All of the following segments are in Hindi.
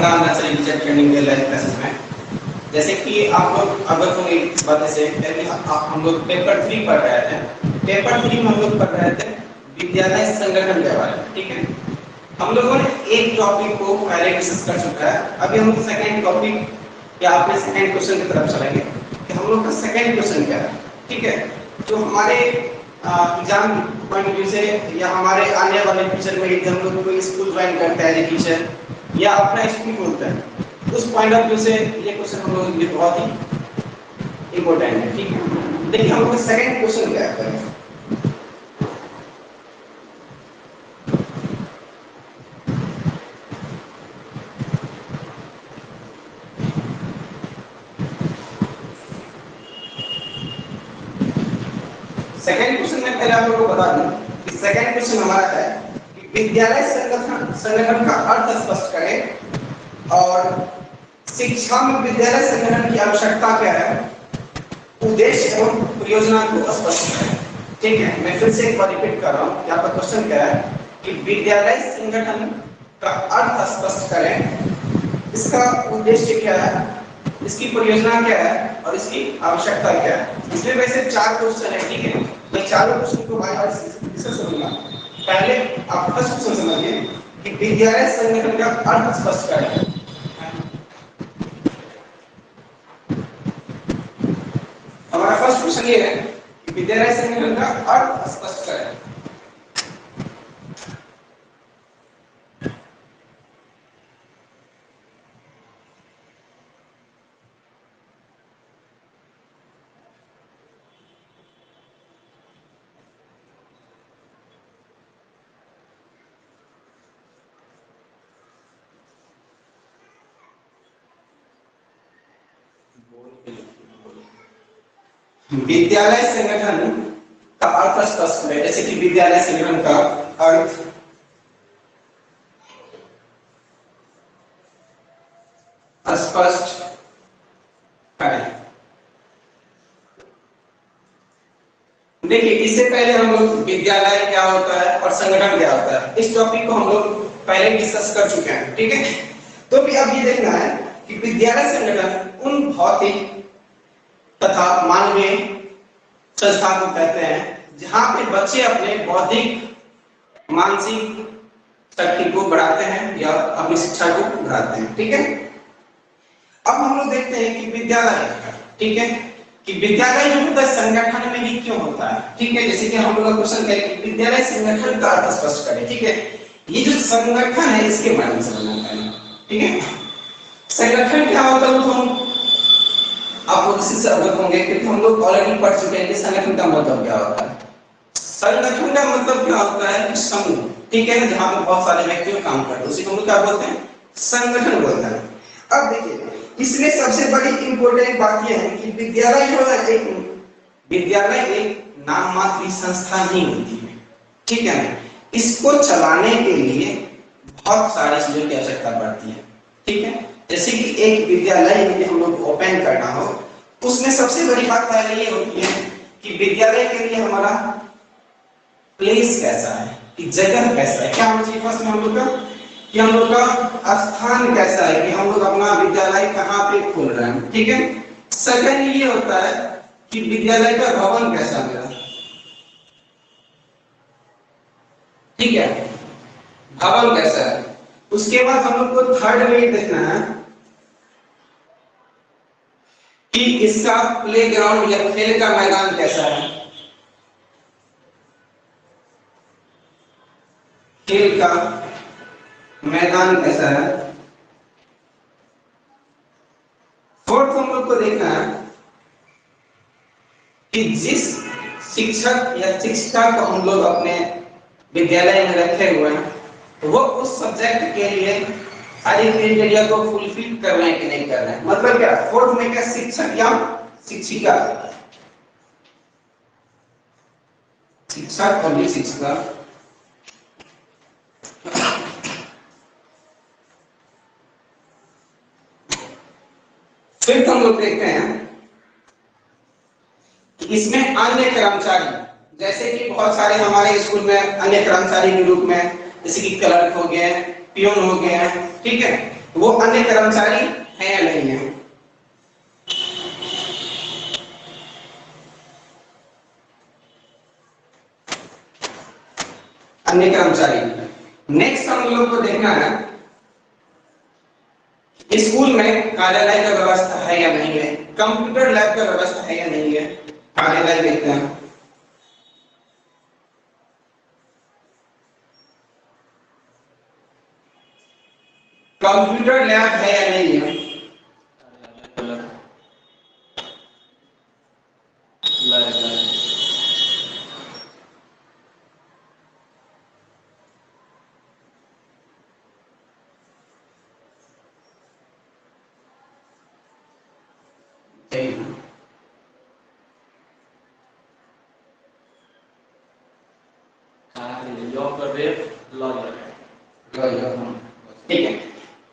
समाधान नर्सरी टीचर ट्रेनिंग के लाइव क्लासेस में। जैसे कि आप लोग अगर कोई बात से हम लोग पेपर 3 पढ़ रहे थे। पेपर 3 में हम लोग पढ़ रहे थे विद्यालय संगठन के बारे में। ठीक है, हम लोगों ने एक टॉपिक को पहले डिस्कस कर चुका है। अभी हम लोग सेकंड टॉपिक या अपने सेकंड क्वेश्चन की तरफ चलेंगे कि हम लोग का सेकंड क्वेश्चन क्या है। ठीक है, जो हमारे एग्जाम पॉइंट ऑफ व्यू से या हमारे आने वाले फ्यूचर में यदि हम लोग कोई स्कूल ज्वाइन करते हैं टीचर या अपना स्कूल खोलते हैं, उस पॉइंट ऑफ व्यू से ये क्वेश्चन हम लोग के लिए बहुत ही इंपॉर्टेंट है। ठीक है, देखिए हम लोग सेकंड क्वेश्चन क्या है। सेकंड क्वेश्चन में पहले आप लोगों को बता दूं कि सेकंड क्वेश्चन हमारा है कि विद्यालय संगठन का अर्थ स्पष्ट करें और शिक्षा में विद्यालय संगठन की आवश्यकता क्या है, उद्देश्य एवं परियोजना को स्पष्ट करें। ठीक है, मैं फिर से एक बार रिपीट कर रहा हूं कि आपका क्वेश्चन क्या है कि विद्यालय संगठन का अर्थ स्पष्ट करें, इसका उद्देश्य क्या है, इसकी परियोजना क्या है और इसकी आवश्यकता क्या है। इसमें वैसे 4 क्वेश्चन है। ठीक है, मैं चारों क्वेश्चन को बार-बार डिस्कस करूंगा। पहले आप फर्स्ट क्वेश्चन समझिए कि विद्यालय संगठन का अर्थ स्पष्ट करें। हमारा फर्स्ट क्वेश्चन ये है कि विद्यालय संगठन का अर्थ स्पष्ट करें। विद्यालय संगठन का अर्थ स्पष्ट करें। जैसे कि विद्यालय संगठन का अर्थ स्पष्ट करें। देखिए, इससे पहले हम लोग विद्यालय क्या होता है और संगठन क्या होता है, इस टॉपिक को हम लोग पहले डिस्कस कर चुके हैं। ठीक है, तो भी अब ये देखना है कि विद्यालय संगठन उन भौतिक तथा मानवीय संस्था को कहते हैं जहां पे बच्चे अपने बौद्धिक मानसिक शक्ति को बढ़ाते हैं या अपनी शिक्षा को बढ़ाते हैं। ठीक है, अब हम लोग देखते हैं कि विद्यालय, ठीक है, कि विद्यालय जो होता है संगठन में ही क्यों होता है। ठीक है, जैसे कि हम लोग का क्वेश्चन है कि विद्यालय संगठन का अर्थ स्पष्ट करें। ठीक है, ये जो संगठन है इसके बारे में समझना है। ठीक है, संगठन क्या होता है तो हम आप लोग इसी से अवगत होंगे क्योंकि हम लोग ऑलरेडी पढ़ चुके हैं कि संगठन का मतलब क्या होता है। संगठन का मतलब क्या होता है कि समूह, ठीक है, जहां पे बहुत सारे व्यक्ति काम करते हैं उसी को हम लोग क्या बोलते हैं, संगठन बोलते हैं। अब देखिए, इसमें सबसे बड़ी इंपॉर्टेंट बात यह है कि विद्यालय जो है एक नाम मात्र संस्था नहीं होती है। ठीक है, इसको चलाने के लिए बहुत सारे चीजों की आवश्यकता पड़ती है। ठीक है, जैसे कि एक विद्यालय यदि हम लोग ओपन करना हो, उसमें सबसे बड़ी बात पहले ये होती है कि विद्यालय के लिए हमारा प्लेस कैसा है, कि जगह कैसा है, क्या होना चाहिए फर्स्ट में हम लोग का, कि हम लोग का स्थान कैसा है, कि हम लोग अपना विद्यालय कहाँ पे खोल रहे हैं। ठीक है, सेकंड ये होता है कि विद्यालय का भवन कैसा मेरा। ठीक है, भवन कैसा है। उसके बाद हम लोग को थर्ड में देखना है कि इसका प्लेग्राउंड या खेल का मैदान कैसा है, खेल का मैदान कैसा है। फोर्थ हम लोग को देखना है कि जिस शिक्षक या शिक्षिका को हम लोग अपने विद्यालय में रखे हुए हैं वो उस सब्जेक्ट के लिए सारी क्राइटेरिया को फुलफिल कर रहे हैं कि नहीं कर रहे हैं। मतलब क्या, फोर्थ में क्या, शिक्षक या शिक्षिका, शिक्षक और शिक्षिका। फिर हम लोग देखते हैं कि इसमें अन्य कर्मचारी, जैसे कि बहुत सारे हमारे स्कूल में अन्य कर्मचारी के रूप में जैसे कि क्लर्क हो गए, पियोन हो गए, ठीक है, वो अन्य कर्मचारी है या नहीं है। अन्य कर्मचारी। नेक्स्ट हम लोग को देखना है स्कूल में कार्यालय का व्यवस्था है या नहीं है, कंप्यूटर लैब का व्यवस्था है या नहीं है। कार्यालय देखते हैं, कंप्यूटर लैब है या नहीं है। ठीक है,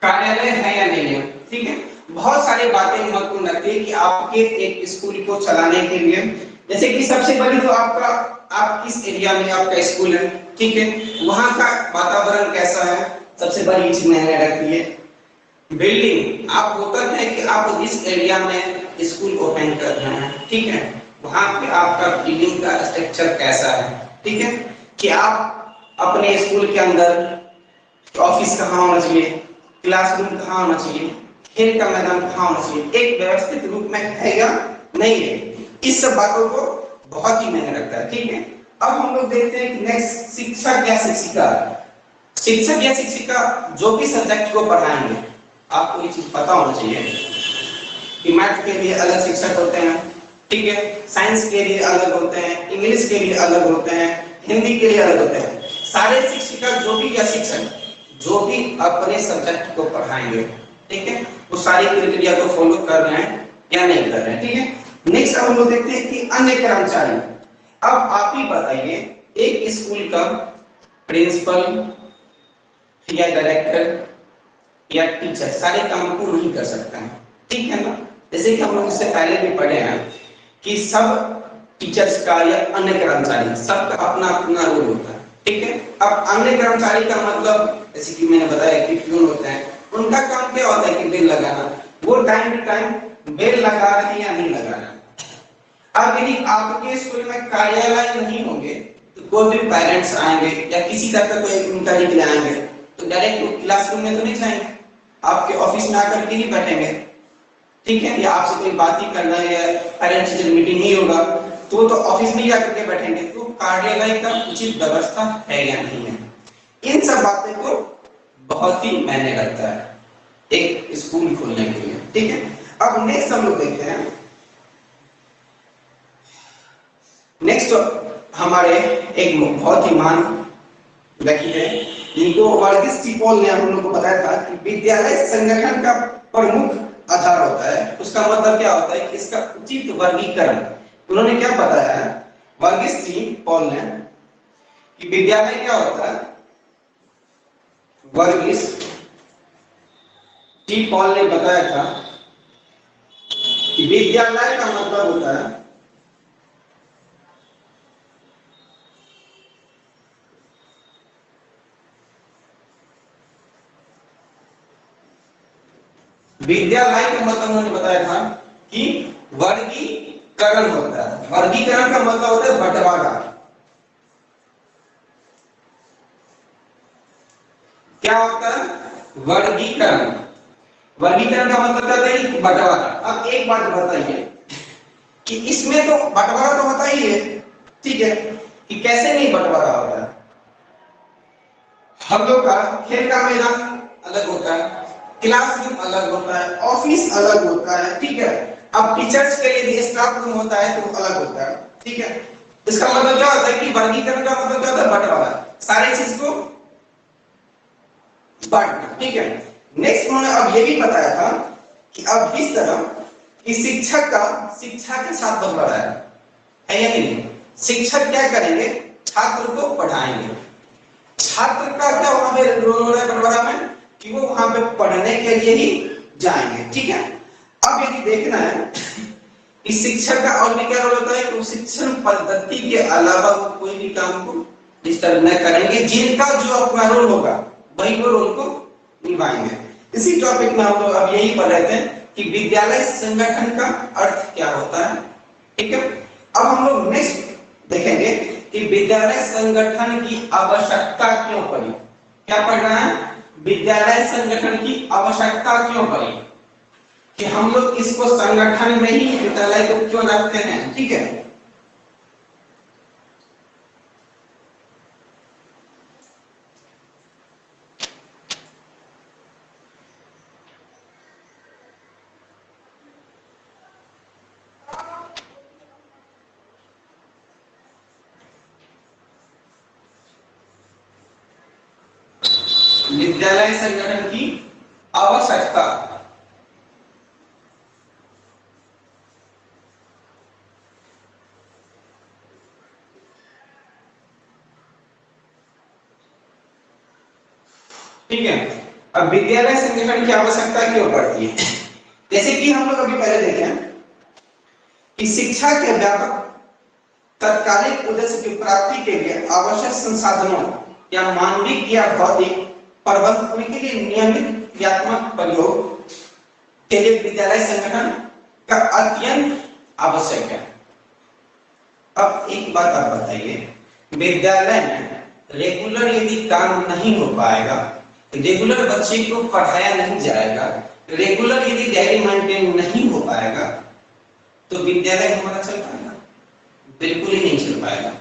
कार्यालय है या नहीं है। ठीक है, बहुत सारी बातें महत्वपूर्ण लगती है कि आपके एक स्कूल को चलाने के लिए, जैसे कि सबसे बड़ी तो आपका, आप किस एरिया में आपका स्कूल है, ठीक है, वहां का वातावरण कैसा है, सबसे बड़ी चीज मायने रखती है। बिल्डिंग, आप होकर है कि आप जिस एरिया में स्कूल ओपन कर रहे हैं, ठीक है, वहां पे आपका बिल्डिंग का स्ट्रक्चर कैसा है। ठीक है, कि आप अपने स्कूल के अंदर ऑफिस कहाँ होना चाहिए, क्लासरूम कहाँ होना चाहिए, खेल का मैदान कहाँ होना चाहिए, एक व्यवस्थित रूप में है या नहीं है। इस सब बातों को बहुत ही मायने रखता है। ठीक है, अब हम लोग देखते हैं कि नेक्स्ट शिक्षक या शिक्षिका। शिक्षक या शिक्षिका जो भी सब्जेक्ट को पढ़ाएंगे, आपको ये चीज पता होना चाहिए कि मैथ के लिए अलग शिक्षक होते हैं, ठीक है, साइंस के लिए अलग होते हैं, इंग्लिश के लिए अलग होते हैं, हिंदी के लिए अलग होते हैं। सारे शिक्षिका जो भी या शिक्षक जो भी अपने सब्जेक्ट को पढ़ाएंगे, ठीक है, वो सारी क्राइटेरिया को फॉलो कर रहे हैं या नहीं कर रहे हैं। ठीक है, नेक्स्ट हम लोग देखते हैं कि अन्य कर्मचारी। अब आप ही बताइए, एक स्कूल का प्रिंसिपल या डायरेक्टर या टीचर सारे काम को नहीं कर सकता है, ठीक है ना। जैसे कि हम लोग इससे पहले भी पढ़े हैं कि सब टीचर्स का या अन्य कर्मचारी सबका अपना अपना रोल होता है, ठीक है। अब अन्य कर्मचारी का मतलब, जैसे कि मैंने बताया कि प्यून होते हैं, उनका काम क्या होता है कि बेल लगाना, वो टाइम टू टाइम बेल लगा रहे हैं या नहीं लगा रहे हैं। अब यदि आपके स्कूल में कार्यालय नहीं होंगे तो कोई भी पेरेंट्स आएंगे या किसी तरह का कोई इंक्वायरी के लिए आएंगे तो डायरेक्ट क्लासरूम में तो नहीं जाएंगे, आपके ऑफिस में आकर के ही बैठेंगे, ठीक है, या आपसे कोई बात ही करना है या पेरेंट्स टीचर मीटिंग नहीं होगा तो ऑफिस में ही आकर के बैठेंगे। तो कार्यालय का उचित व्यवस्था है या नहीं है, इन सब बातों को बहुत ही मायने रखता है एक स्कूल खोलने के लिए, ठीक है। अब नेक्स्ट हम लोग देखते हैं, नेक्स्ट हमारे एक बहुत ही महान व्यक्ति है, जिनको वर्गीस टी पॉल ने हम लोग को बताया था कि विद्यालय संगठन का प्रमुख आधार होता है। उसका मतलब क्या होता है कि इसका उचित वर्गीकरण। उन्होंने क्या बताया है वर्गीस टी पॉल ने कि विद्यालय क्या होता है, वर्गीस टी पॉल ने बताया था कि विद्यालय का मतलब होता है विद्यालय का मतलब उन्होंने बताया था कि वर्गीकरण होता है। वर्गीकरण का मतलब होता है बंटवारा। क्या होता है वर्गीकरण, वर्गीकरण का मतलब क्या है कि बंटवारा। अब एक बात बताइए कि इसमें तो बंटवारा तो होता ही है, ठीक है, कि कैसे नहीं बंटवारा होता है। हम लोग का खेल का मैदान अलग होता है, क्लासरूम अलग होता है, ऑफिस अलग होता है, ठीक है। अब टीचर्स के लिए स्टाफ रूम होता है तो अलग होता है, ठीक है। इसका मतलब क्या होता है कि वर्गीकरण का मतलब क्या होता है बंटवारा, सारे चीज को बांटना, ठीक है। नेक्स्ट उन्होंने अब ये भी बताया था कि अब इस तरह कि शिक्षक का शिक्षा के साथ बंटवारा है या नहीं। शिक्षक क्या करेंगे, छात्र को पढ़ाएंगे। छात्र का क्या वहां पे रोल है बंटवारा में कि वो वहां पे पढ़ने के लिए ही जाएंगे, ठीक है। अब यदि देखना है कि शिक्षक का और भी क्या रोल होता है, तो शिक्षण पद्धति के अलावा वो कोई भी काम को डिस्टर्ब न करेंगे, जिनका जो अपना रोल होगा वही वो रोल को निभाएंगे। इसी टॉपिक में हम लोग अब यही पढ़ रहे थे कि विद्यालय संगठन का अर्थ क्या होता है। ठीक है, अब हम लोग नेक्स्ट देखेंगे कि विद्यालय संगठन की आवश्यकता क्यों पड़ी। क्या पढ़ना है? विद्यालय संगठन की आवश्यकता क्यों पड़ी, कि हम लोग इसको संगठन में ही विद्यालय को क्यों रखते हैं। ठीक है, विद्यालय संगठन की आवश्यकता। ठीक है, अब विद्यालय संगठन की आवश्यकता क्यों पड़ती है? जैसे कि हम लोग अभी पहले देखे कि शिक्षा के व्यापक तत्कालिक उद्देश्य की प्राप्ति के लिए आवश्यक संसाधनों या मानविक या भौतिक प्रबंध के लिए नियमित क्रियात्मक प्रयोग के लिए विद्यालय संगठन का अत्यंत आवश्यक है। अब एक बात आप बताइए, विद्यालय में रेगुलर यदि काम नहीं हो पाएगा, रेगुलर बच्चे को पढ़ाया नहीं जाएगा, रेगुलर यदि डायरी मेंटेन नहीं हो पाएगा, तो विद्यालय हमारा चल पाएगा? बिल्कुल ही नहीं चल पाएगा।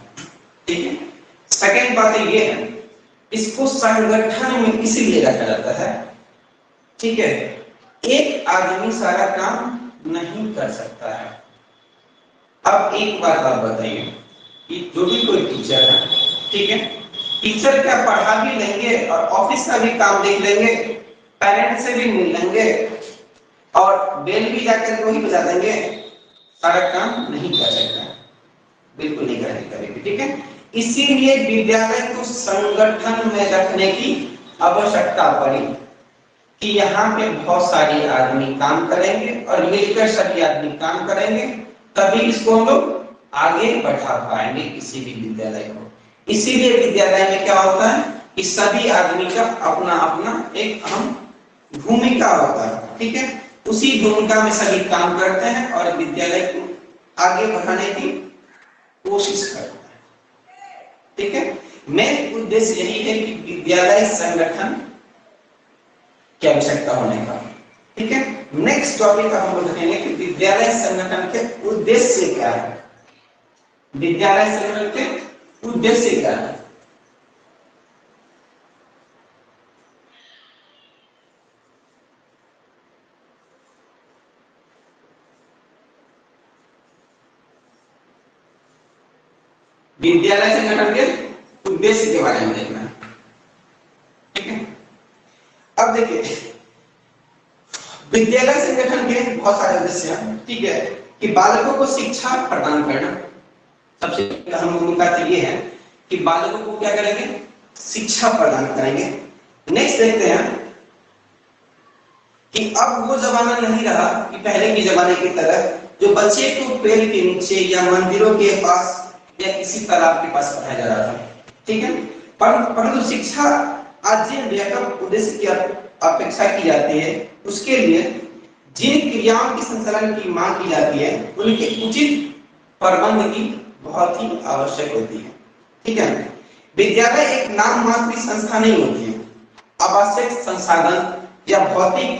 ठीक है, सेकंड बात ये है, इसको संगठन में इसीलिए रखा जाता है। ठीक है, एक आदमी सारा काम नहीं कर सकता है। अब एक बात आप बताइए कि जो भी कोई टीचर है, ठीक है, टीचर क्या पढ़ा भी लेंगे और ऑफिस का भी काम देख लेंगे, पेरेंट्स से भी मिल लेंगे और बेल भी जाकर वही बजा देंगे, सारा काम नहीं कर सकता, बिल्कुल नहीं करेंगे। ठीक है, इसीलिए विद्यालय को संगठन में रखने की आवश्यकता पड़ी कि यहाँ पे बहुत सारे आदमी काम करेंगे और मिलकर सभी आदमी काम करेंगे, तभी इसको हम लोग आगे बढ़ा पाएंगे किसी भी विद्यालय को। इसीलिए विद्यालय में क्या होता है कि सभी आदमी का अपना अपना एक अहम भूमिका होता है। ठीक है, उसी भूमिका में सभी काम करते हैं और विद्यालय को आगे बढ़ाने की कोशिश करते हैं। ठीक है, मेन उद्देश्य यही है कि विद्यालय संगठन की आवश्यकता होने का। ठीक है, नेक्स्ट टॉपिक हम लोग देखेंगे कि विद्यालय संगठन के उद्देश्य क्या है। विद्यालय संगठन के उद्देश्य क्या है? विद्यालय संगठन के उद्देश्य के बारे में देखना है। ठीक है, अब देखिए विद्यालय संगठन के बहुत सारे उद्देश्य हैं। ठीक है, कि बालकों को शिक्षा प्रदान करना, सबसे अहम भूमिका तो ये है कि बालकों को क्या करेंगे? शिक्षा प्रदान करेंगे। नेक्स्ट देखते हैं कि अब वो जमाना नहीं रहा कि पहले के जमाने की तरह जो बच्चे को पेड़ के नीचे या मंदिरों के पास या किसी तालाब के पास पढ़ाया जा रहा था। ठीक है, परंतु शिक्षा आज जिन व्यापक उद्देश्य की अपेक्षा की जाती है, उसके लिए जिन क्रियाओं के संचालन की मांग की जाती है, उनके उचित प्रबंध की बहुत ही आवश्यक होती है। ठीक है, विद्यालय एक नाम मात्र संस्था नहीं होती है, आवश्यक संसाधन या भौतिक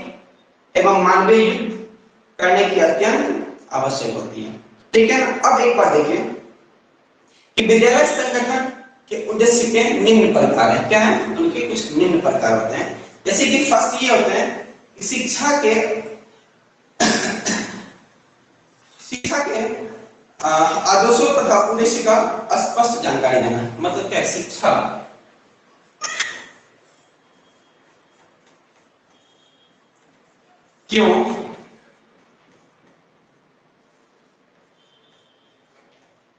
एवं मानवीय युक्त करने की अत्यंत आवश्यक होती है। ठीक है, अब एक बात देखिए कि विद्यालय संगठन के उद्देश्य के निम्न प्रकार हैं। क्या है? उनके कुछ निम्न प्रकार होते हैं। जैसे कि फर्स्ट ये होते हैं कि शिक्षा के आदर्शों तथा उद्देश्य का स्पष्ट जानकारी देना। मतलब क्या? शिक्षा क्यों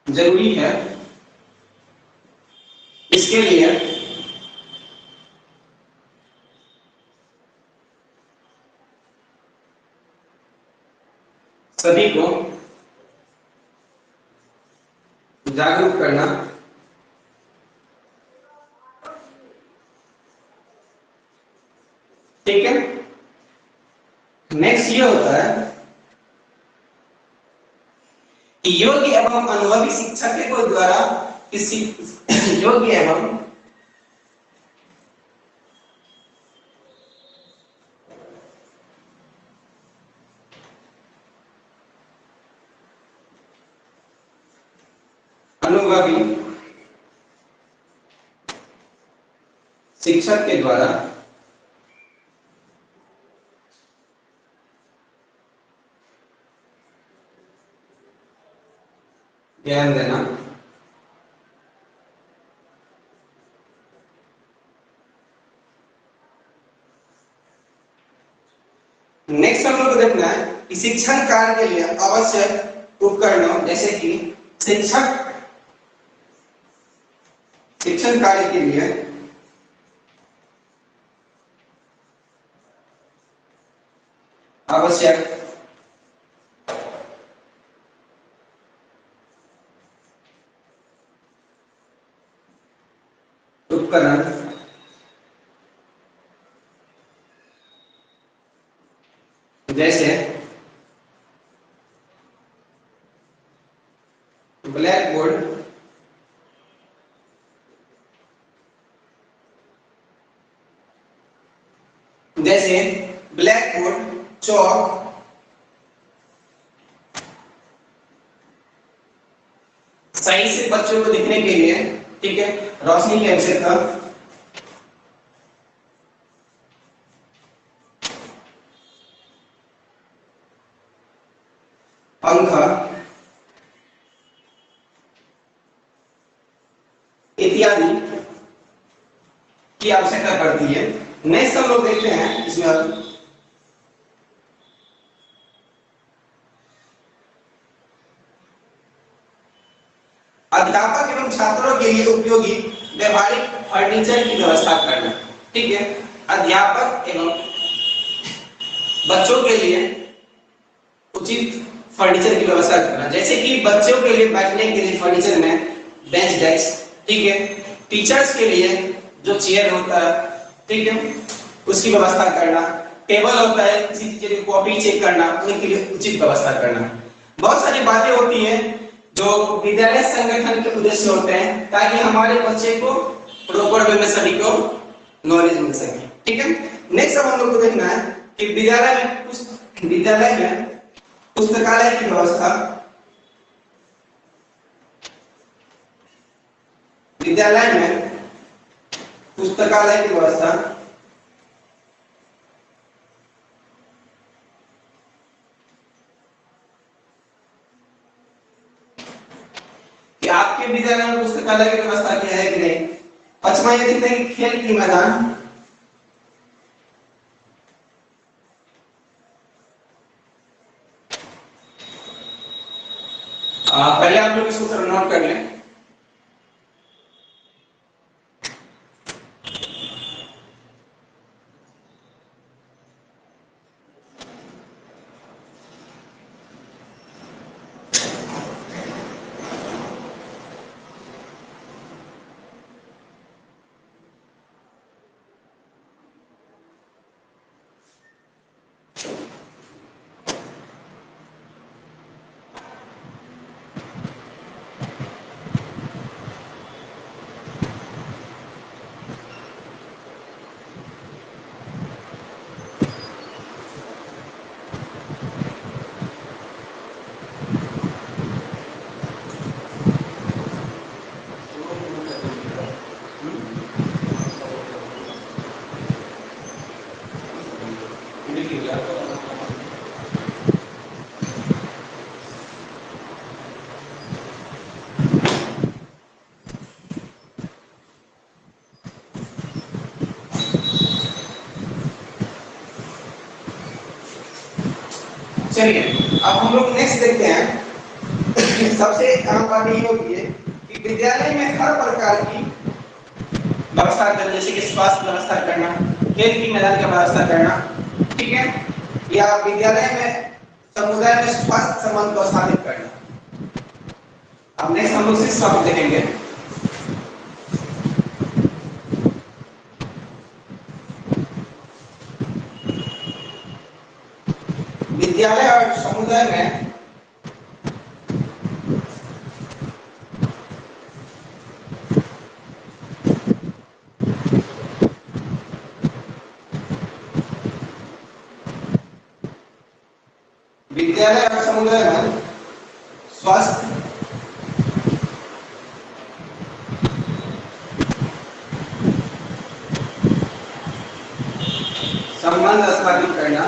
जरूरी है, इसके लिए सभी को जागरूक करना, ठीक है, ये होता है कि योग्य एवं अनुभवी शिक्षकों द्वारा किसी योग्य एवं अनुभवी शिक्षक के द्वारा ज्ञान देना नेक्स्ट हम लोग को देखना है कि शिक्षण कार्य के लिए आवश्यक उपकरणों जैसे कि शिक्षण कार्य के लिए आवश्यक उपकरण जैसे ब्लैक बोर्ड, चौक, सही से बच्चों को दिखने के लिए, ठीक है, रोशनी की आवश्यकता, पंखा इत्यादि की आवश्यकता पड़ती है। नेक्स्ट हम लोग देखते हैं इसमें अध्यापक एवं छात्रों के लिए उपयोगी व्यवहारिक फर्नीचर की व्यवस्था करना, ठीक है, अध्यापक एवं बच्चों के लिए उचित फर्नीचर की व्यवस्था करना, जैसे कि बच्चों के लिए बैठने के लिए फर्नीचर में बेंच डेस्क, ठीक है, टीचर्स के लिए जो चेयर होता है, ठीक है, उसकी व्यवस्था करना, टेबल होता है किसी टीचर की कॉपी चेक करना, उनके लिए उचित व्यवस्था करना। बहुत सारी बातें होती हैं जो विद्यालय संगठन के उद्देश्य होते हैं ताकि हमारे बच्चे को प्रॉपर वे में सभी को नॉलेज मिल सके, ठीक है। नेक्स्ट हम लोग को देखना है कि विद्यालय में पुस्तकालय की व्यवस्था, विद्यालय में पुस्तकालय की व्यवस्था कि आपके विद्यालय में पुस्तकालय की व्यवस्था क्या है कि नहीं। पांचवा ये देखते हैं खेल की मैदान, पहले आप लोग इसको नोट कर लें। चलिए अब हम लोग नेक्स्ट देखते हैं। सबसे अहम बात ये होती है कि विद्यालय में हर प्रकार की व्यवस्था करना, जैसे कि स्वास्थ्य व्यवस्था करना, खेल की मैदान की व्यवस्था करना, ठीक है, या विद्यालय में समुदाय में स्वास्थ्य संबंध को स्थापित करना। अब नेक्स्ट हम लोग सिक्स टॉपिक देखेंगे। विद्यालय और समुदाय में विद्यालय और समुदाय में स्वास्थ्य संबंध स्थापित करना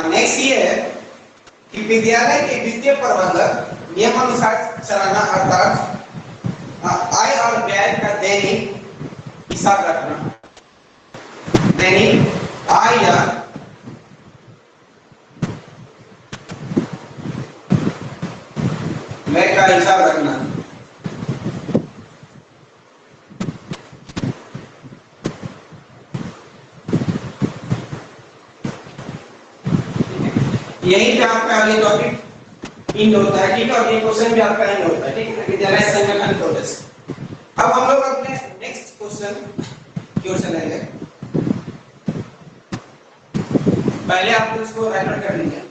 नेक्स्ट ये है कि विद्यालय के वित्तीय प्रबंधक नियमानुसार चलाना अर्थात आय और व्यय का दैनिक हिसाब रखना, दैनिक आय या व्यय का हिसाब रखना। यही पे आपका अगले टॉपिक इन होता है, ठीक है, और ये क्वेश्चन भी आपका इन होता है, ठीक है, विद्यालय संगठन प्रोसेस। अब हम लोग अपने नेक्स्ट क्वेश्चन की ओर चलेंगे। पहले आप इसको राइट कर लीजिए।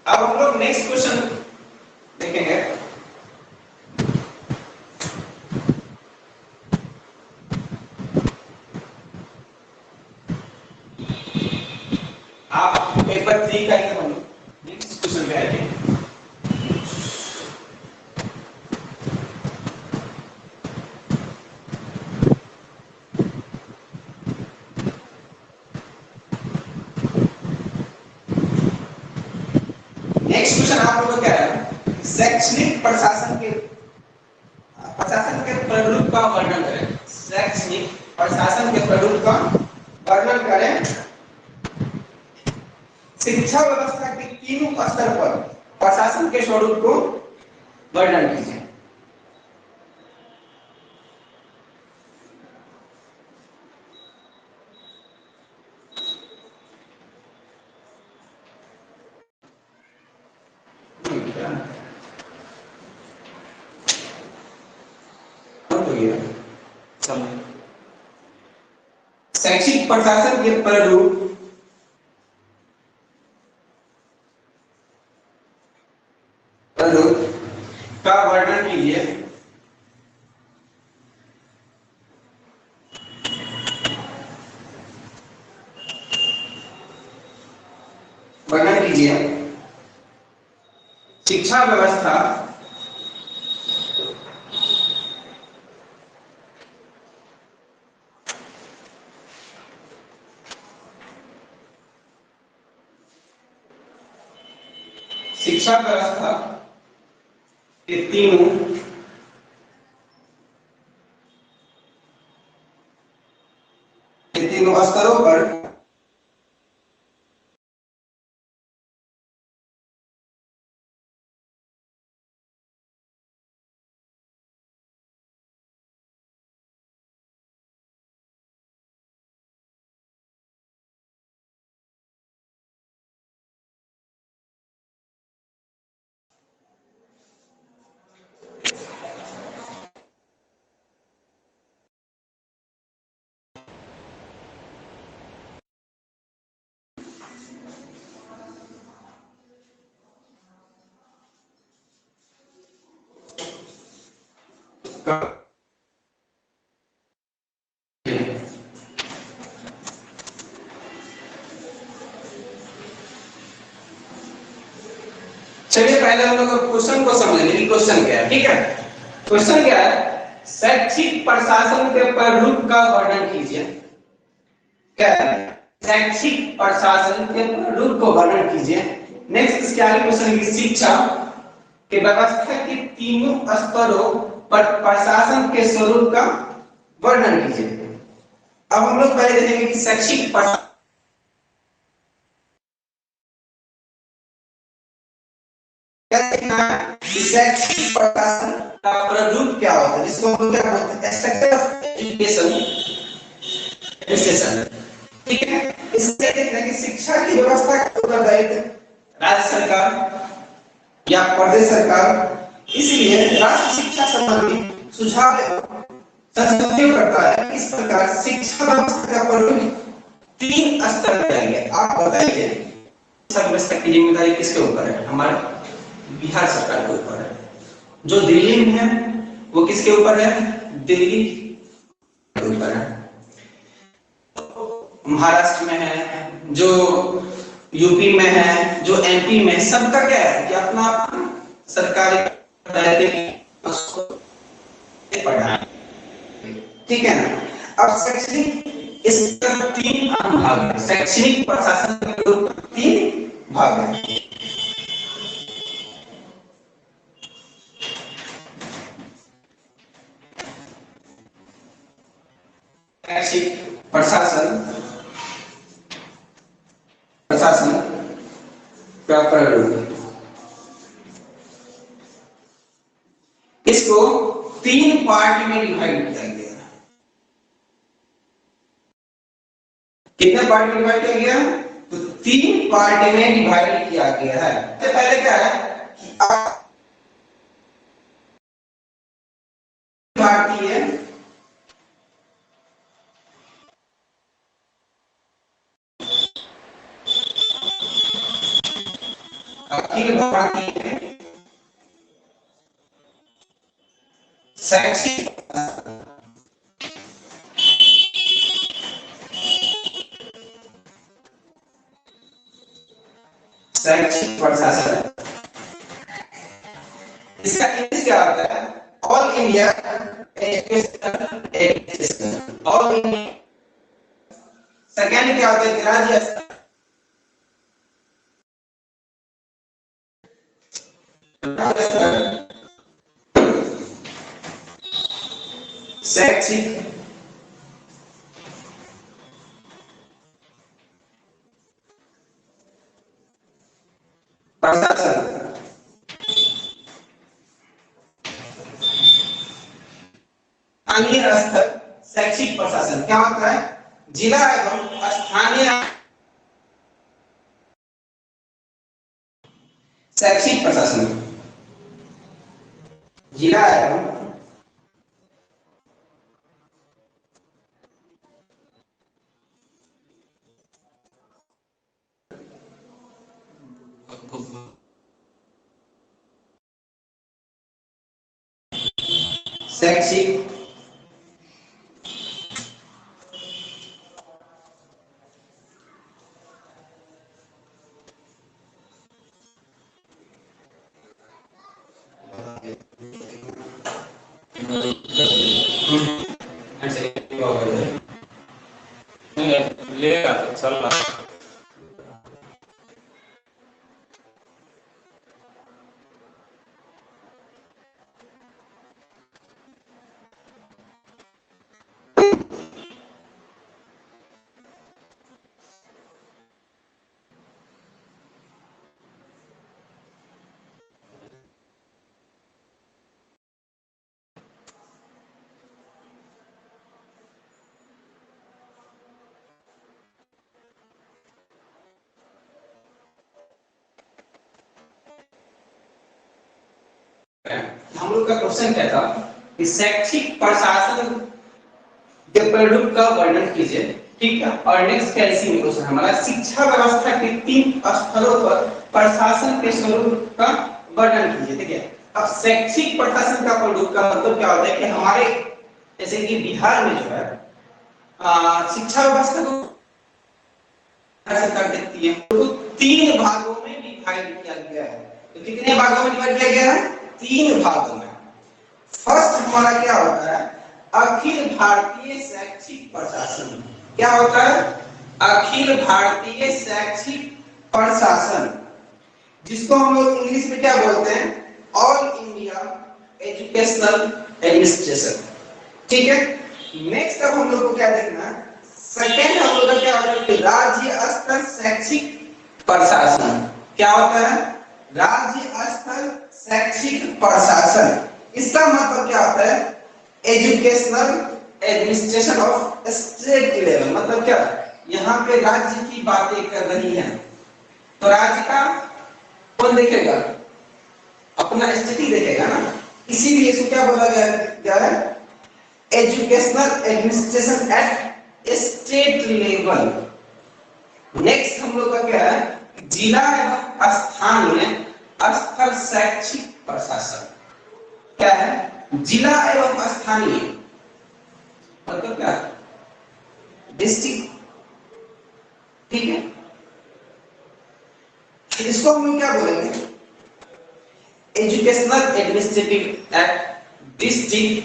अब हम लोग नेक्स्ट क्वेश्चन देखेंगे। आप पेपर 3 का ही बनो, नेक्स्ट क्वेश्चन पे आएंगे। नेक्स्ट क्वेश्चन आप लोगों को क्या है, शैक्षणिक प्रशासन के प्रारूप का वर्णन करें। शैक्षणिक प्रशासन के प्रारूप का वर्णन करें। शिक्षा व्यवस्था के तीनों स्तर पर प्रशासन के स्वरूप को वर्णन कीजिए। शैक्षिक प्रशासन के प्रारूप का वर्णन कीजिए। वर्णन कीजिए शिक्षा व्यवस्था शिक्षा व्यवस्था के तीनों स्तरों पर चलिए पहले हम लोग क्वेश्चन को समझेंगे कि क्वेश्चन क्या है। ठीक है, क्वेश्चन क्या है, शैक्षिक प्रशासन के प्रारूप का वर्णन कीजिए। क्या है, शैक्षिक प्रशासन के प्रारूप को वर्णन कीजिए। नेक्स्ट इसके आगे क्वेश्चन की शिक्षा के व्यवस्था के तीनों स्तरों पर प्रशासन के स्वरूप का वर्णन कीजिए। अब हम लोग पहले देखेंगे कि शैक्षिक शैक्षिक प्रशासन का प्रारूप क्या होता है, जिसको हम क्या बोलते हैं, स्ट्रक्चर ऑफ एजुकेशन एडमिनिस्ट्रेशन। ठीक है, इससे देखते हैं कि शिक्षा की व्यवस्था का उत्तरदायित्व राज्य सरकार या प्रदेश सरकार, इसलिए राष्ट्रीय शिक्षा संबंधी सुझाव एवं संशोधन करता है। इस प्रकार शिक्षा व्यवस्था का प्रारूप 3 स्तर पर है। आप बताइए शिक्षा व्यवस्था की जिम्मेदारी किसके ऊपर है? हमारे बिहार सरकार के ऊपर है। जो दिल्ली में है वो किसके ऊपर है? दिल्ली के ऊपर है। महाराष्ट्र में है, जो यूपी में है, जो एमपी में, सबका क्या है कि अपना सरकारी पढ़ना। ठीक है ना। अब शैक्षणिक इसका 3 भाग है। शैक्षणिक प्रशासन के 3 भाग है। शैक्षिक प्रशासन का प्रारूप, इसको 3 पार्ट में डिवाइड किया गया। कितने पार्ट में डिवाइड किया गया? तो 3 पार्ट में डिवाइड किया गया है। तो पहले क्या है कि भारतीय अखिल भारतीय शैक्षिक प्रशासन, इसका इंग्लिश क्या होता है? All India education administration. All India. Second क्या होता है? राज्य शैक्षिक प्रशासन। स्थानीय स्तर शैक्षिक प्रशासन क्या होता है? जिला एवं स्थानीय शैक्षिक प्रशासन, जिला एवं शैक्षिक लेगा तो चल रहा। हम लोग का क्वेश्चन क्या था कि शैक्षिक प्रशासन के प्रारूप का वर्णन कीजिए। ठीक है, और नेक्स्ट क्या इसी में क्वेश्चन हमारा शिक्षा व्यवस्था के 3 स्तरों पर प्रशासन के स्वरूप का वर्णन कीजिए। ठीक है, अब शैक्षिक प्रशासन का प्रयोग का मतलब क्या होता है कि हमारे जैसे कि बिहार में जो है शिक्षा व्यवस्था को सरकार देखती है, तो 3 भागों में डिवाइड किया गया है। तो कितने भागों में डिवाइड किया गया है? 3 भागों में। फर्स्ट हमारा क्या होता है? अखिल भारतीय शैक्षिक प्रशासन। क्या होता है? अखिल भारतीय शैक्षिक प्रशासन, जिसको हम लोग इंग्लिश में क्या बोलते हैं? All India educational administration. ठीक है। नेक्स्ट अब हम लोग को क्या देखना है? सेकेंड हम लोग का क्या होता है? राज्य स्तर शैक्षिक प्रशासन। क्या होता है? राज्य स्तर शैक्षिक प्रशासन। इसका मतलब क्या होता है? Educational administration of state level. मतलब क्या? यहाँ पे राज्य की बातें कर रही है, तो राज्य का कौन देखेगा? अपना स्थिति देखेगा ना, इसीलिए इसको क्या बोला गया है? Educational administration at state level. Next हम लोग का क्या है? जिला एवं स्थानीय स्तर शैक्षिक प्रशासन। क्या है? जिला एवं स्थानीय मतलब क्या? डिस्ट्रिक्ट। ठीक है। इसको हम लोग क्या बोलेंगे? एजुकेशनल एडमिनिस्ट्रेटिव एट डिस्ट्रिक्ट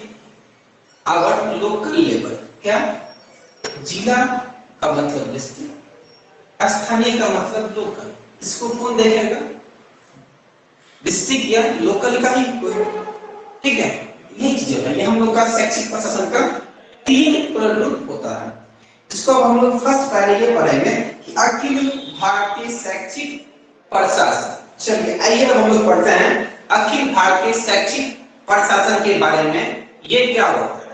और लोकल लेवल। क्या? जिला का मतलब डिस्ट्रिक्ट, स्थानीय का मतलब लोकल। इसको कौन देखेगा? डिस्ट्रिक्ट या लोकल का ही कोई। ठीक है। ये चीज है, ये हम लोग का शैक्षिक प्रशासन का 3 प्ररूप होता है। इसको हम लोग फर्स्ट पहले ये पढ़ेंगे कि अखिल भारतीय शैक्षिक प्रशासन। चलिए आइए हम लोग पढ़ते हैं अखिल भारतीय शैक्षिक प्रशासन के बारे में। ये क्या होता है?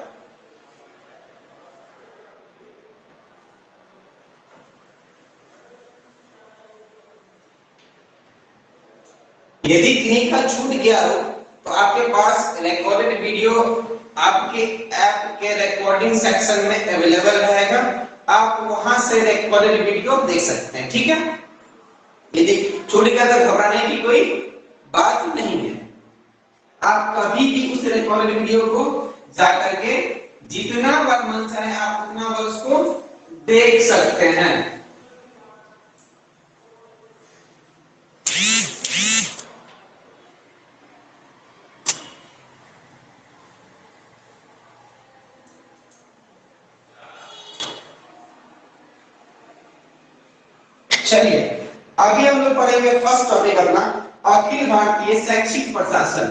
यदि कहीं का छूट गया हो तो आपके पास रिकॉर्डेड वीडियो आपके ऐप के रिकॉर्डिंग सेक्शन में अवेलेबल रहेगा। आप वहां से रिकॉर्डेड वीडियो देख सकते हैं। ठीक है। यदि छूट गया तो घबराने की कोई बात नहीं है। आप कभी भी उस रिकॉर्डेड वीडियो को जाकर के जितना बार मन चाहे आप उतना बार उसको देख सकते हैं। चलिए अभी हम लोग पढ़ेंगे फर्स्ट टॉपिक अपना अखिल भारतीय शैक्षिक प्रशासन।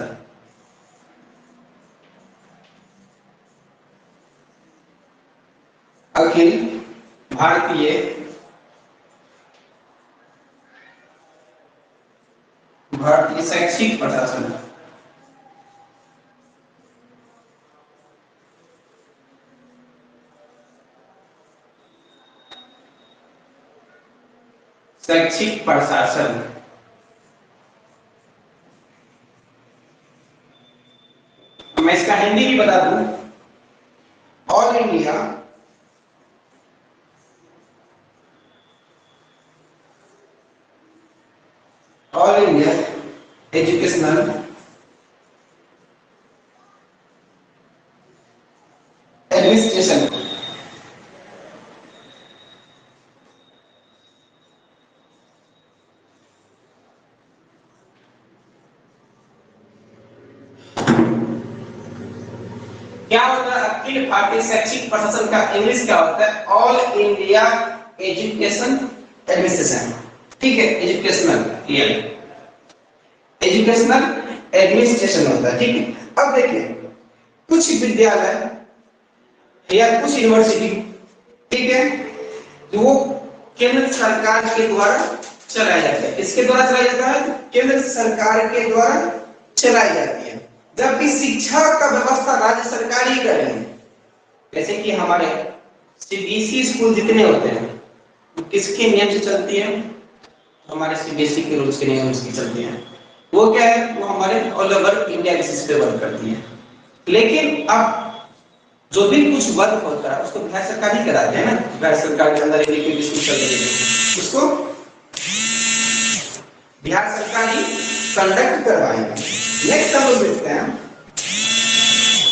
अखिल भारतीय शैक्षिक प्रशासन। शैक्षिक प्रशासन मैं इसका हिंदी भी बता दूं। All India educational administration. क्या होता है अखिल भारतीय शैक्षिक प्रशासन का इंग्लिश क्या होता है? All India education administration. ठीक है। एजुकेशनल एडमिनिस्ट्रेशन होता है। ठीक है। अब देखिए कुछ विद्यालय या कुछ यूनिवर्सिटी, ठीक है, वो केंद्र सरकार के द्वारा चलाया जाता है। किसके द्वारा चलाया जाता है? केंद्र सरकार के द्वारा चलाई जाती है। जबकि शिक्षा का व्यवस्था राज्य सरकार ही कर रही है। जैसे कि हमारे सीबीएसई स्कूल जितने होते हैं वो किसके नियम से चलती है? हमारे सीबीएसई के रूल्स के नियम से चलती है। वो क्या है? वो हमारे ऑल ओवर इंडिया बेसिस पे वर्क करती है। लेकिन अब जो भी कुछ वर्क होता है उसको बिहार सरकार ही कराती है ना। बिहार सरकार के अंदर स्कूल चल रही है, उसको बिहार सरकार ही कंडक्ट करवाएंगे। नेक्स्ट हम लोग देखते हैं,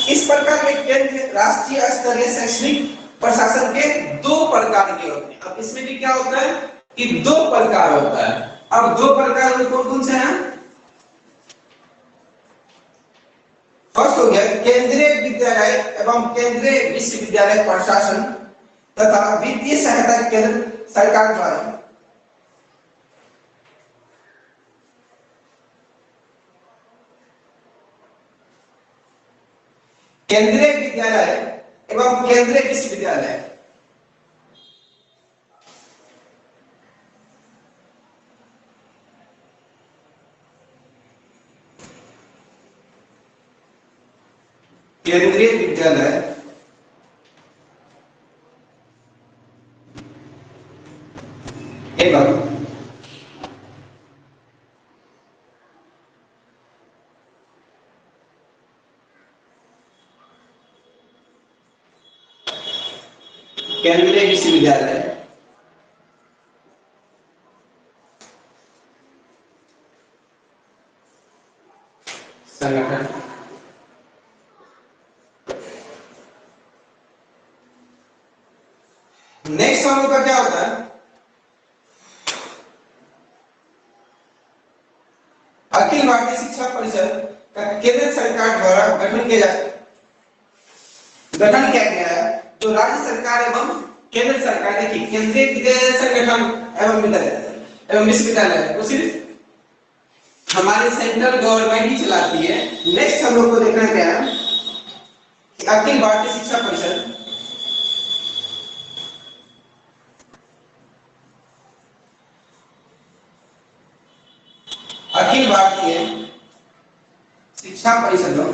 इस प्रकार के केंद्र राष्ट्रीय स्तरीय शैक्षणिक प्रशासन के दो प्रकार के होते हैं। अब इसमें भी क्या होता है कि दो प्रकार होता है। अब दो प्रकार कौन कौन से हैं? फर्स्ट हो गया केंद्रीय विद्यालय एवं केंद्रीय विश्वविद्यालय प्रशासन तथा वित्तीय सहायता केंद्र सरकार द्वारा। केंद्रीय विद्यालय एवं केंद्रीय विश्वविद्यालय केंद्रीय विद्यालय एवं केंद्रीय विश्वविद्यालय संगठन नेक्स्ट हम लोग का क्या होता है? अखिल भारतीय शिक्षा परिषद का केंद्र सरकार द्वारा गठन किया गया है, जो राज्य सरकार एवं केंद्र सरकार देखिए केंद्रीय विद्यालय संगठन एवं विद्यालय एवं विश्वविद्यालय को सिर्फ हमारे सेंट्रल गवर्नमेंट ही चलाती है। नेक्स्ट हम लोग को देखना क्या है कि अखिल भारतीय शिक्षा परिषद अखिल भारतीय शिक्षा परिषदों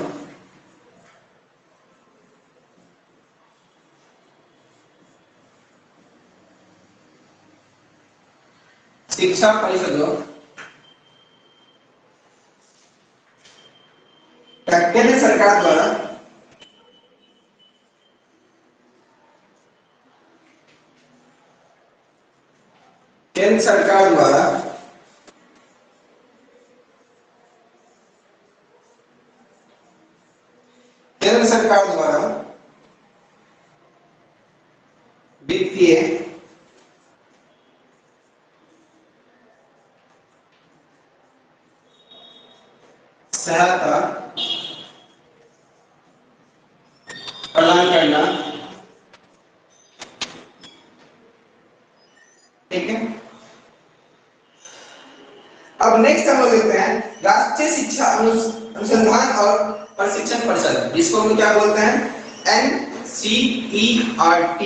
केंद्र सरकार द्वारा केंद्र सरकार द्वारा वित्तीय सहायता प्रदान करना। ठीक है। अब नेक्स्ट हम लोग देखते हैं राष्ट्रीय शिक्षा अनुसंधान और प्रशिक्षण परिषद, जिसको हम क्या बोलते हैं? NCERT।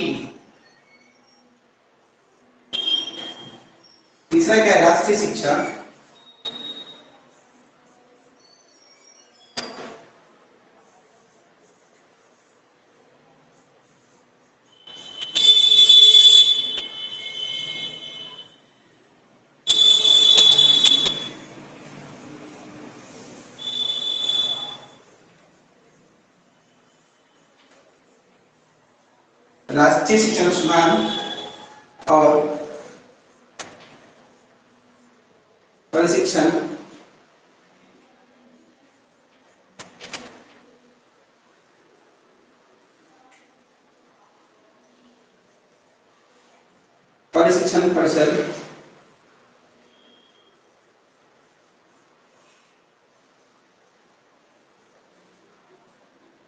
तीसरा क्या है? राष्ट्रीय शिक्षा अनुसंधान और प्रशिक्षण परिषद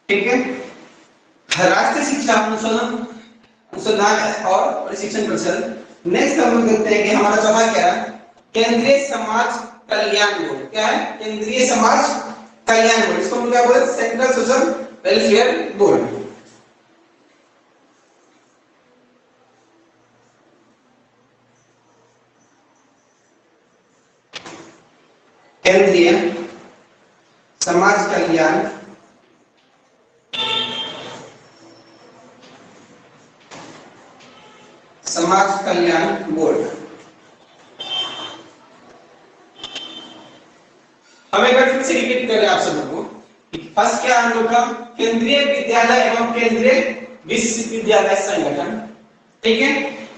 ठीक है। राष्ट्रीय शिक्षा अनुसंधान और प्रशिक्षण परिषद। नेक्स्ट हम लोग देखते हैं कि हमारा चौथा क्या है? केंद्रीय समाज कल्याण बोर्ड। क्या है? केंद्रीय समाज कल्याण बोर्ड, इसको हम क्या बोलते हैं? Central social welfare board. केंद्रीय समाज कल्याण बोर्ड। हमें एक बार फिर से रिपीट करें आप सबको। फर्स्ट क्या हम लोग का? केंद्रीय विद्यालय एवं केंद्रीय विश्वविद्यालय संगठन। ठीक है।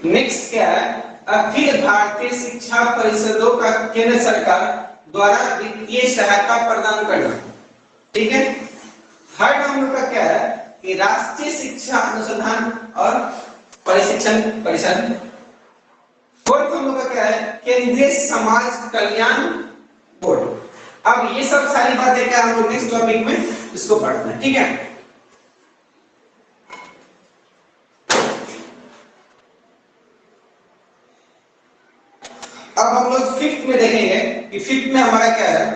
नेक्स्ट क्या है? अखिल भारतीय शिक्षा परिषदों का केंद्र सरकार द्वारा वित्तीय सहायता प्रदान करना। ठीक है। थर्ड हम लोग का क्या है कि राष्ट्रीय शिक्षा अनुसंधान और प्रशिक्षण परिषद। फोर्थ हम लोग का क्या है केंद्रीय समाज कल्याण बोर्ड। अब ये सब सारी बातें क्या हम लोग नेक्स्ट टॉपिक में इसको पढ़ते हैं। ठीक है। अब हम लोग फिफ्थ में देखेंगे कि फिफ्थ में हमारा क्या है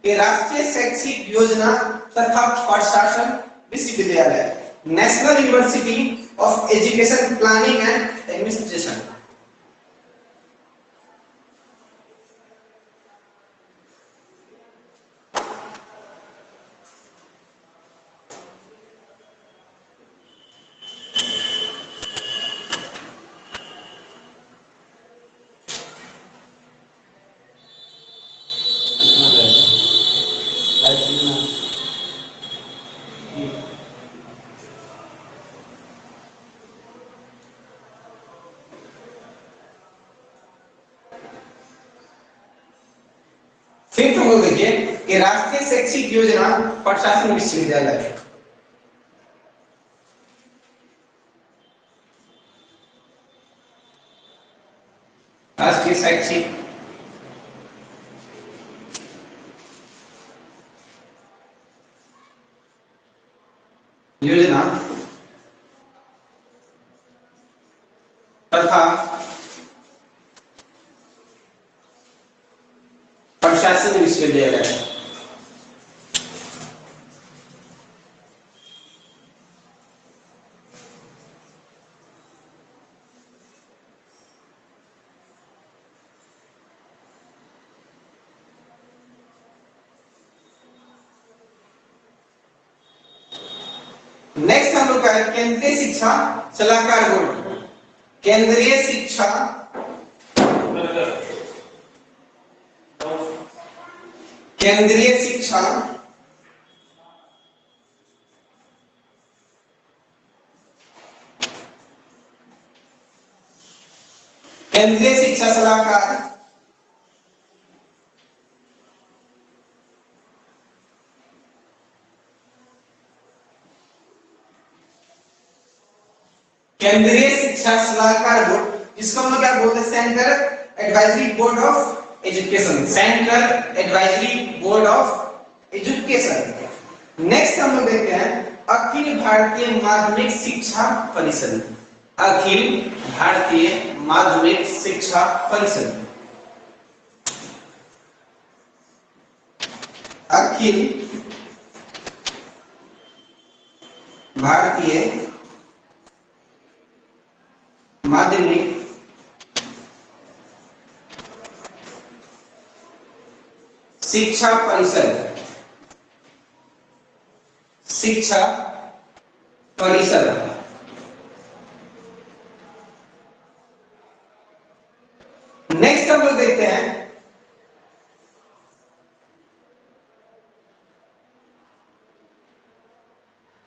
कि राष्ट्रीय शैक्षिक योजना तथा प्रशासन विश्वविद्यालय, national university of education planning and administration. Fifth हम लोग देखिए कि राष्ट्रीय शैक्षिक योजना प्रशासन विश्वविद्यालय। राष्ट्रीय शैक्षिक योजना तथा प्रशासन विश्वविद्यालय। नेक्स्ट हम लोग का है केंद्रीय शिक्षा सलाहकार बोर्ड। केंद्रीय शिक्षा केंद्रीय शिक्षा केंद्रीय शिक्षा सलाहकार केंद्रीय शिक्षा सलाहकार बोर्ड, जिसको हम लोग क्या बोलते हैं central advisory board of education. Central advisory board of education. Next हम लोग देखते हैं अखिल भारतीय माध्यमिक शिक्षा परिषद। अखिल भारतीय माध्यमिक शिक्षा परिषद। अखिल भारतीय माध्यमिक शिक्षा परिषद। शिक्षा परिषद। नेक्स्ट हम लोग देखते हैं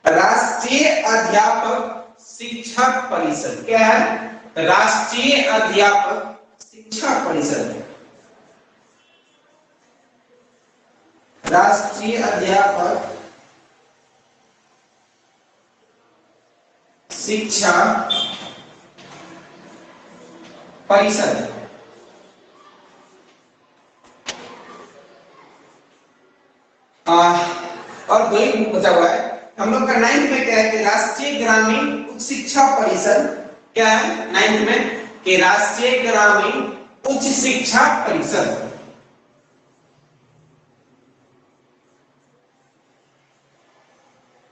राष्ट्रीय अध्यापक शिक्षक परिषद। क्या है राष्ट्रीय अध्यापक शिक्षा परिषद। राष्ट्रीय अध्यापक शिक्षा परिषद। और दो ही बचा हुआ है हम लोग का। 9th में क्या है कि राष्ट्रीय ग्रामीण उच्च शिक्षा परिषद। क्या है 9th में कि राष्ट्रीय ग्रामीण उच्च शिक्षा परिषद।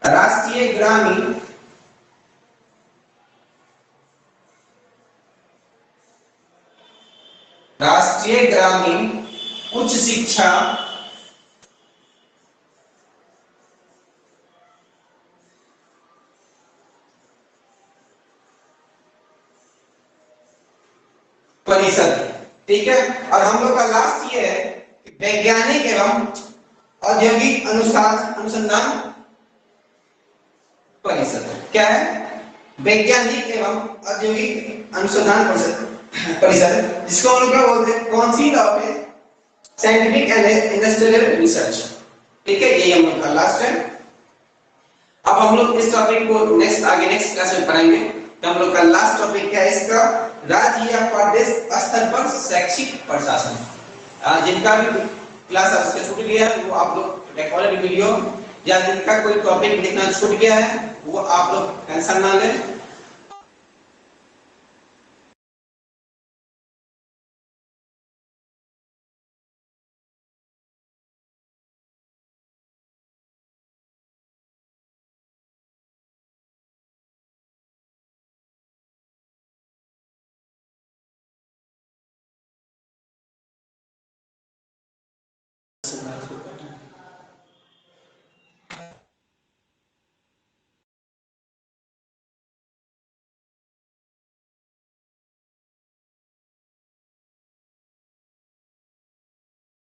राष्ट्रीय ग्रामीण उच्च शिक्षा परिषद। ठीक है। और हम लोग का लास्ट ये है वैज्ञानिक एवं औद्योगिक अनुसंधान परिषद। क्या है वैज्ञानिक एवं औद्योगिक अनुसंधान परिषद। जिसको हम लोग क्या बोलते हैं council of scientific and industrial research. ठीक है, ये हम लोग का लास्ट है। अब हम लोग इस टॉपिक को नेक्स्ट क्लास में पढ़ेंगे। तो हम लोग का लास्ट टॉपिक क्या है इसका, राज्य या प्रदेश स्तर पर शैक्षिक प्रशासन। जिनका भी क्लास आपसे छूट गया है वो आप लोग रिकॉर्डेड वीडियो या जिनका कोई टॉपिक देखना छूट गया है वो आप लोग टेंशन ना लें।